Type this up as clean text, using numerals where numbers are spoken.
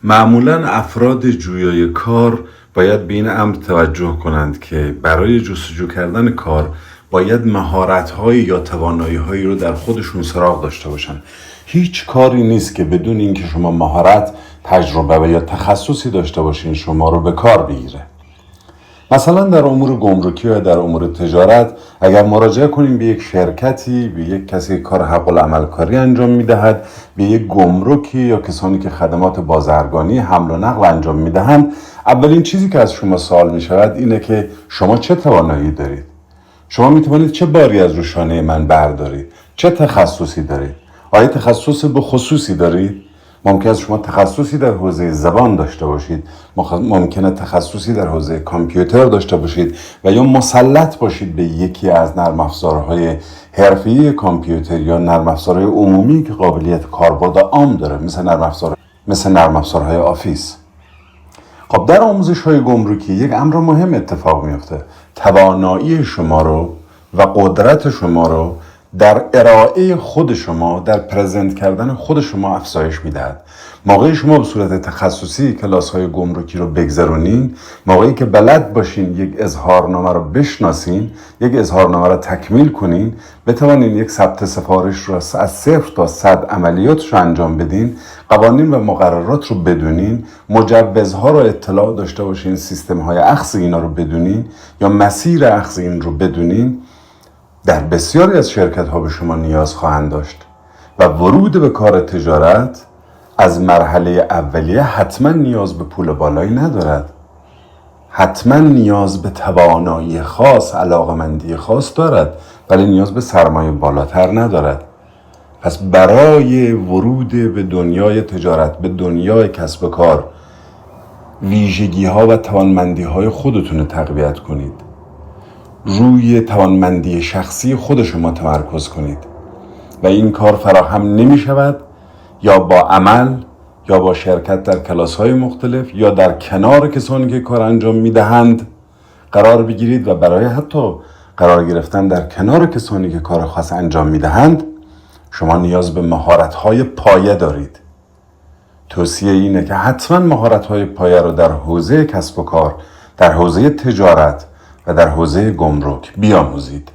معمولا افراد جویای کار باید به این امر توجه کنند که برای جستجو کردن کار باید مهارت‌هایی یا توانایی‌هایی رو در خودشون سراغ داشته باشن. هیچ کاری نیست که بدون اینکه شما مهارت، تجربه و یا تخصصی داشته باشین شما رو به کار بگیره. مثلا در امور گمرکی یا در امور تجارت اگر مراجعه کنیم به یک شرکتی، به یک کسی که کار حق العمل کاری انجام میدهد، به یک گمرکی یا کسانی که خدمات بازرگانی حمل و نقل انجام میدهند، اولین چیزی که از شما سوال میشود اینه که شما چه توانایی دارید؟ شما میتوانید چه باری از روی شانه من بردارید؟ چه تخصصی دارید؟ آیا تخصص به خصوصی دارید؟ ممکن است شما تخصصی در حوزه زبان داشته باشید، ممکنه تخصصی در حوزه کامپیوتر داشته باشید و یا مسلط باشید به یکی از نرم افزارهای حرفه‌ای کامپیوتر یا نرم افزارهای عمومی که قابلیت کاربرد عام داره، مثل نرم افزارهای آفیس. خب در آموزش‌های گمرکی یک امر مهم اتفاق میفته. توانایی شما رو و قدرت شما رو در ارائه خود شما، در پرزنت کردن خود شما افزایش میدهد. موقعی شما به صورت تخصصی کلاس‌های گمرکی رو بگذرونین، موقعی که بلد باشین یک اظهارنامه رو بشناسین، یک اظهارنامه رو تکمیل کنین، بتوانین یک ثبت سفارش رو از 0 تا 100 عملیاتش رو انجام بدین، قوانین و مقررات رو بدونین، مجوزها رو اطلاع داشته باشین، سیستم‌های اخذ اینا رو بدونین یا مسیر اخذ این رو بدونین، در بسیاری از شرکت‌ها به شما نیاز خواهند داشت و ورود به کار تجارت از مرحله اولیه حتما نیاز به پول بالایی ندارد. حتما نیاز به توانایی خاص، علاقمندی خاص دارد، ولی نیاز به سرمایه بالاتر ندارد. پس برای ورود به دنیای تجارت، به دنیای کسب و کار، ویژگی‌ها و توانمندی‌های خودتون رو تقویت کنید. روی توانمندی شخصی خود شما تمرکز کنید و این کار فراهم نمی شود یا با عمل یا با شرکت در کلاس‌های مختلف یا در کنار کسانی که کار انجام می دهند قرار بگیرید و برای حتی قرار گرفتن در کنار کسانی که کار خاص انجام می دهند شما نیاز به مهارت‌های پایه دارید. توصیه اینه که حتما مهارت‌های پایه رو در حوزه کسب و کار، در حوزه تجارت و در حوزه گمرک بیاموزید.